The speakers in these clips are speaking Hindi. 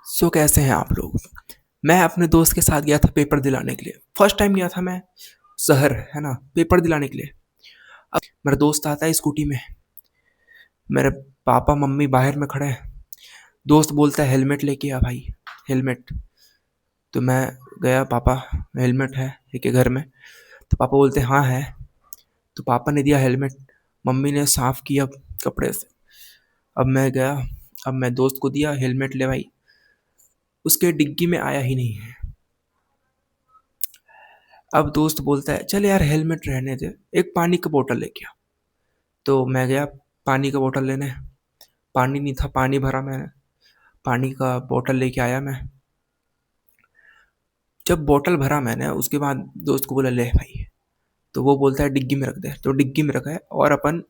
कैसे हैं आप लोग। मैं अपने दोस्त के साथ गया था पेपर दिलाने के लिए। फर्स्ट टाइम गया था मैं शहर, है ना, पेपर दिलाने के लिए। अब मेरा दोस्त आता है स्कूटी में। मेरे पापा मम्मी बाहर में खड़े हैं। दोस्त बोलता है हेलमेट लेके आ भाई, हेलमेट। तो मैं गया, पापा हेलमेट है लेके घर में। तो पापा बोलते हैं हाँ है। तो पापा ने दिया हेलमेट, मम्मी ने साफ किया कपड़े से। अब मैं गया, अब मैं दोस्त को दिया हेलमेट, ले भाई। उसके डिग्गी में आया ही नहीं है। अब दोस्त बोलता है चल यार हेलमेट रहने दे, एक पानी का बोतल लेके आ। तो मैं गया पानी का बोतल लेने। पानी नहीं था, पानी भरा मैंने। पानी का बोतल लेके आया मैं। जब बोतल भरा मैंने, उसके बाद दोस्त को बोला ले भाई। तो वो बोलता है डिग्गी में रख दे, तो डिग्गी में रखा है। और अपन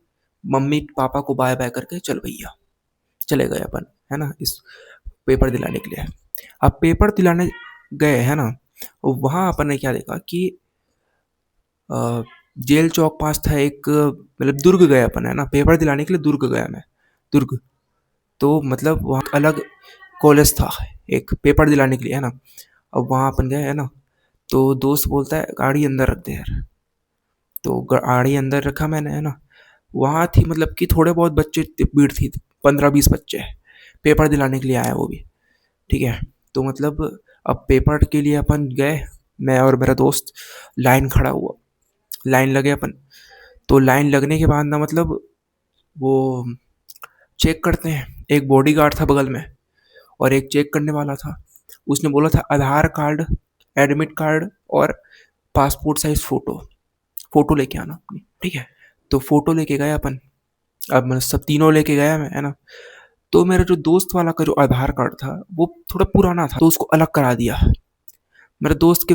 मम्मी पापा को बाय बाय करके चल भैया चले गए अपन, है ना, इस पेपर दिलाने के लिए। अब पेपर दिलाने गए, है ना। वहाँ अपन ने क्या देखा कि अ, जेल चौक पास था एक, मतलब दुर्ग गए अपन, है ना, पेपर दिलाने के लिए दुर्ग गया मैं। दुर्ग, तो मतलब वहाँ अलग कॉलेज था एक पेपर दिलाने के लिए, है ना। अब वहाँ अपन गए, है ना। तो दोस्त बोलता है गाड़ी अंदर रख दे यार। तो गाड़ी अंदर रखा मैंने, है ना। वहाँ थी मतलब कि थोड़े बहुत बच्चे, भीड़ थी, 15-20 बच्चे पेपर दिलाने के लिए आए वो भी। ठीक है। तो मतलब अब पेपर के लिए अपन गए, मैं और मेरा दोस्त। लाइन खड़ा हुआ, लाइन लगे अपन। तो लाइन लगने के बाद ना, मतलब वो चेक करते हैं। एक बॉडीगार्ड था बगल में और एक चेक करने वाला था। उसने बोला था आधार कार्ड, एडमिट कार्ड और पासपोर्ट साइज फोटो, फोटो लेके आना अपनी। ठीक है। तो फोटो लेके गए अपन। अब मैं सब तीनों लेके गया मैं, है ना। तो मेरा जो दोस्त वाला का जो आधार कार्ड था वो थोड़ा पुराना था, तो उसको अलग करा दिया मेरे दोस्त के।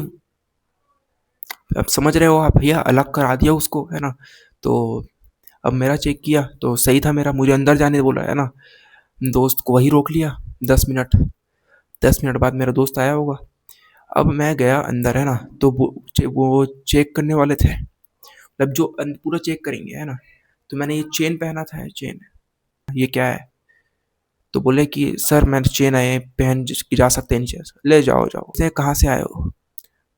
अब समझ रहे हो आप भैया, अलग करा दिया उसको, है ना। तो अब मेरा चेक किया तो सही था मेरा, मुझे अंदर जाने बोला, है ना। दोस्त को वही रोक लिया 10 मिनट। 10 मिनट बाद मेरा दोस्त आया होगा। अब मैं गया अंदर, है ना। तो वो चेक करने वाले थे, मतलब जो पूरा चेक करेंगे, है ना। तो मैंने ये चेन पहना था, चेन, ये क्या है। तो बोले कि सर मैं चेन आए पहन जा सकते हैं नीचे से। ले जाओ जाओ से कहाँ से आए हो।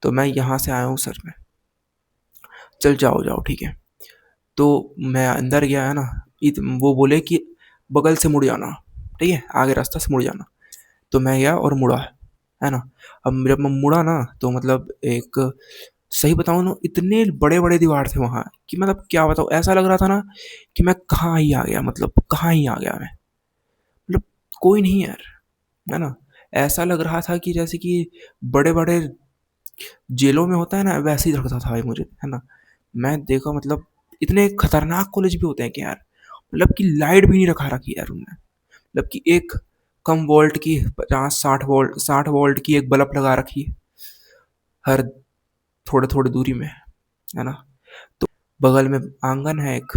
तो मैं यहाँ से आया हूँ सर मैं। चल जाओ जाओ ठीक है। तो मैं अंदर गया, है ना। वो बोले कि बगल से मुड़ जाना, ठीक है, आगे रास्ता से मुड़ जाना। तो मैं गया और मुड़ा, है ना। अब जब मैं मुड़ा ना, तो मतलब एक, सही बताऊँ ना, इतने बड़े बड़े दीवार थे वहाँ कि मतलब क्या बताऊँ, ऐसा लग रहा था ना कि मैं कहाँ ही आ गया, मतलब कहाँ ही आ गया मैं। मतलब कोई नहीं है यार, है ना। ऐसा लग रहा था कि जैसे कि बड़े बड़े जेलों में होता है ना, वैसे ही लगता था भाई मुझे, है ना। मैं देखा मतलब इतने खतरनाक कॉलेज भी होते हैं कि यार, मतलब कि लाइट भी नहीं रखा रखी यार उनने। मतलब कि एक कम वोल्ट की 50-60 वोल्ट की एक बल्ब लगा रखी है हर थोड़े थोड़े दूरी में, है ना। तो बगल में आंगन है एक,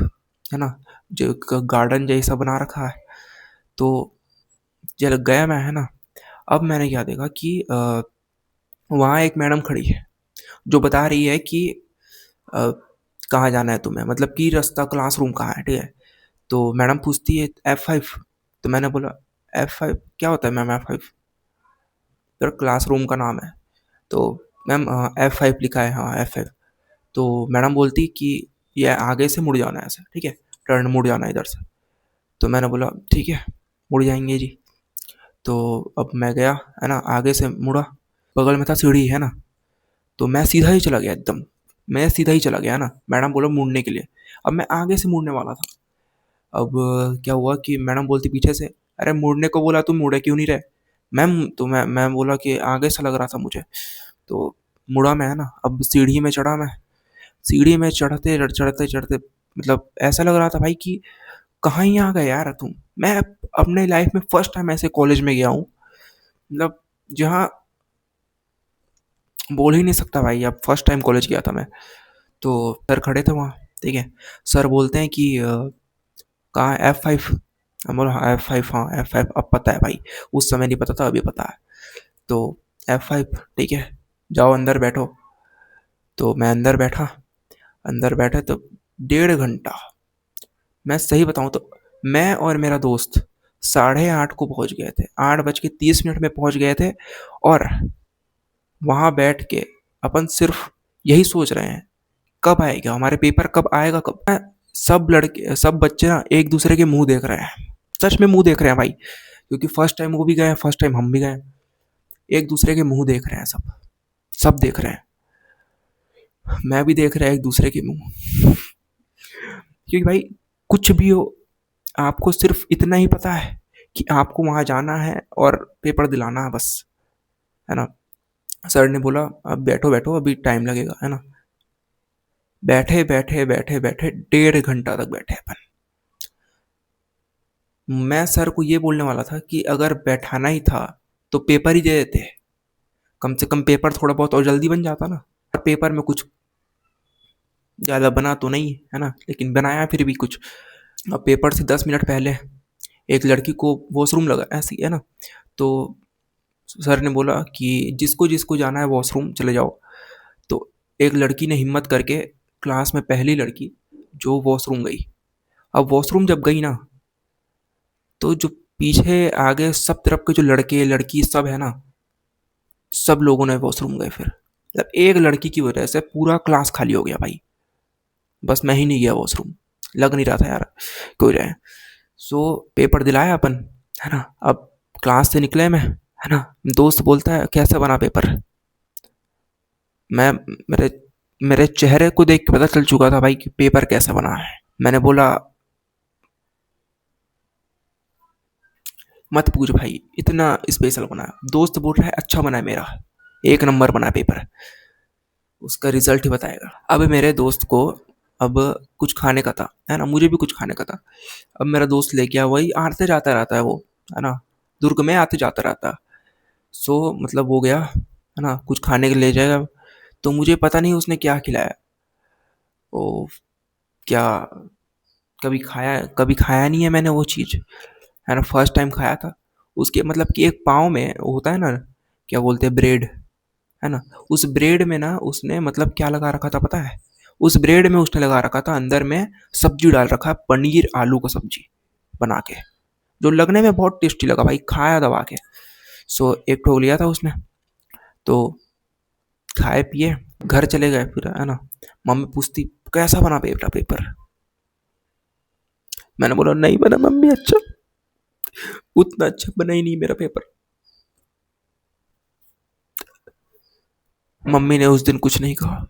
है ना, जो गार्डन जैसा बना रखा है। तो जब गया मैं, है ना। अब मैंने क्या देखा कि वहाँ एक मैडम खड़ी है जो बता रही है कि अ, कहाँ जाना है तुम्हें, मतलब कि रास्ता क्लासरूम कहाँ है, ठीक है। तो मैडम पूछती है F5। तो मैंने बोला F5 क्या होता है मैम, F5 सर क्लासरूम का नाम है। तो मैम F5 लिखा है, हाँ F5। तो मैडम बोलती कि ये आगे से मुड़ जाना है ऐसे, ठीक है, टर्न मुड़ जाना है इधर से। तो मैंने बोला ठीक है, मुड़ जाएंगे जी। तो अब मैं गया, है ना, आगे से मुड़ा। बगल में था सीढ़ी, है ना। तो मैं सीधा ही चला गया एकदम। मैं सीधा ही चला गया, है ना। मैडम बोला मुड़ने के लिए। अब मैं आगे से मुड़ने वाला था। अब क्या हुआ कि मैडम बोलती पीछे से, अरे मुड़ने को बोला तुम मुड़े क्यों नहीं रहे मैम। तो मैं बोला कि आगे से लग रहा था मुझे। तो मुड़ा मैं, है ना। अब सीढ़ी में चढ़ा मैं। सीढ़ी में चढ़ते चढ़ते चढ़ते मतलब ऐसा लग रहा था भाई कि कहाँ ही आ गए यार तुम। मैं अपने लाइफ में फर्स्ट टाइम ऐसे कॉलेज में गया हूँ, मतलब जहाँ बोल ही नहीं सकता भाई, अब फर्स्ट टाइम कॉलेज गया था मैं। तो सर खड़े थे वहाँ, ठीक है। सर बोलते हैं कि कहाँ F5। हम बोला हाँ F5, हाँ F5 अब पता है भाई, उस समय नहीं पता था अभी पता है। तो F5 ठीक है, जाओ अंदर बैठो। तो मैं अंदर बैठा। अंदर बैठा तो 1.5 घंटा, मैं सही बताऊँ तो मैं और मेरा दोस्त 8:30 को पहुंच गए थे, 8:30 में पहुंच गए थे। और वहां बैठ के अपन सिर्फ यही सोच रहे हैं, कब आएगा हमारे पेपर, कब आएगा, कब। सब लड़के सब बच्चे ना एक दूसरे के मुंह देख रहे हैं, सच में मुंह देख रहे हैं भाई, क्योंकि फर्स्ट टाइम वो भी गए, फर्स्ट टाइम हम भी गए। एक दूसरे के मुंह देख रहे हैं सब, सब देख रहे हैं। मैं भी देख रहा है एक दूसरे के मुंह, क्योंकि भाई कुछ भी हो, आपको सिर्फ इतना ही पता है कि आपको वहां जाना है और पेपर दिलाना है बस, है ना। सर ने बोला अब बैठो बैठो, अभी टाइम लगेगा, है ना। बैठे बैठे बैठे बैठे 1.5 घंटा तक बैठे अपन। मैं सर को ये बोलने वाला था कि अगर बैठाना ही था तो पेपर ही दे देते, कम से कम पेपर थोड़ा बहुत और जल्दी बन जाता ना। पेपर में कुछ ज़्यादा बना तो नहीं है ना, लेकिन बनाया फिर भी कुछ। अब पेपर से 10 मिनट पहले एक लड़की को वॉशरूम लगा ऐसे ही, है ना। तो सर ने बोला कि जिसको जिसको जाना है वॉशरूम चले जाओ। तो एक लड़की ने हिम्मत करके, क्लास में पहली लड़की जो वॉशरूम गई। अब वॉशरूम जब गई ना, तो जो पीछे आगे सब तरफ के जो लड़के लड़की सब है ना, सब लोगों ने वॉशरूम गए फिर। मतलब एक लड़की की वजह से पूरा क्लास खाली हो गया भाई। बस मैं ही नहीं गया वॉशरूम, लग नहीं रहा था यार कोई रहे। सो पेपर दिलाया अपन, है ना। अब क्लास से निकले मैं, है ना। दोस्त बोलता है कैसा बना पेपर। मैं मेरे मेरे चेहरे को देख के पता चल चुका था भाई कि पेपर कैसा बना है। मैंने बोला मत पूछ भाई, इतना स्पेशल बना है। दोस्त बोल रहा है अच्छा बना है मेरा, 1 नंबर बना पेपर। उसका रिजल्ट ही बताएगा। अब मेरे दोस्त को अब कुछ खाने का था, है ना, मुझे भी कुछ खाने का था। अब मेरा दोस्त ले गया, वही आते जाता रहता है वो, है ना, दुर्ग में आते जाता रहता। सो मतलब वो गया, है ना, कुछ खाने के ले जाएगा। तो मुझे पता नहीं उसने क्या खिलाया। ओ क्या, कभी खाया नहीं है मैंने वो चीज़, है ना, फर्स्ट टाइम खाया था। उसके मतलब कि एक पाँव में वो होता है ना, क्या बोलते हैं, ब्रेड, है ना। उस ब्रेड में ना उसने मतलब क्या लगा रखा था पता है। उस ब्रेड में उसने लगा रखा था अंदर में सब्जी डाल रखा है, पनीर आलू का सब्जी बना के, जो लगने में बहुत टेस्टी लगा भाई, खाया दबा के। सो एक ठो लिया था उसने। तो खाए पिए घर चले गए फिर, है ना। मम्मी पूछती कैसा बना पेपर पेपर। मैंने बोला नहीं बना मम्मी अच्छा, उतना अच्छा बना ही नहीं मेरा पेपर। मम्मी ने उस दिन कुछ नहीं कहा।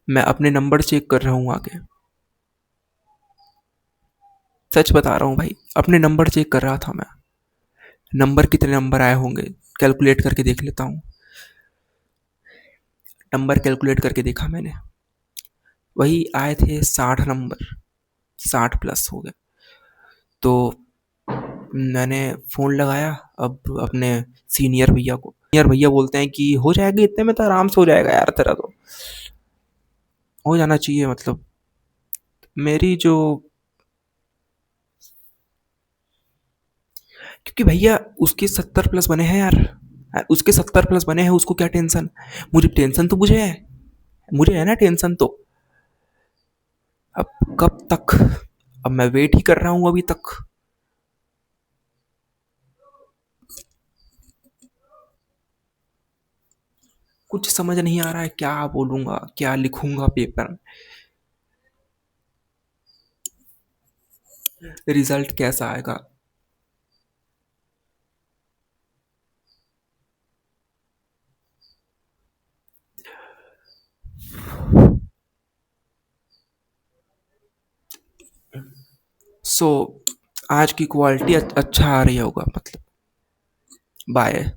मैं अपने नंबर चेक कर रहा हूँ आगे, सच बता रहा हूँ भाई, अपने नंबर चेक कर रहा था मैं। नंबर कितने नंबर आए होंगे कैलकुलेट करके देख लेता हूँ। नंबर कैलकुलेट करके देखा मैंने, वही आए थे 60 नंबर, 60+ हो गए। तो मैंने फ़ोन लगाया अब अपने सीनियर भैया को। सीनियर भैया बोलते हैं कि हो जाएगा इतने में, तो आराम से हो जाएगा यार, तेरा तो हो जाना चाहिए। मतलब मेरी जो, क्योंकि भैया उसके 70+ बने हैं यार, उसके 70+ बने हैं, उसको क्या टेंशन। मुझे टेंशन तो मुझे है, मुझे है ना टेंशन तो। अब कब तक, अब मैं वेट ही कर रहा हूँ अभी तक। कुछ समझ नहीं आ रहा है क्या बोलूंगा, क्या लिखूंगा पेपर में, रिजल्ट कैसा आएगा। सो आज की क्वालिटी अच्छा आ रही होगा मतलब। बाय।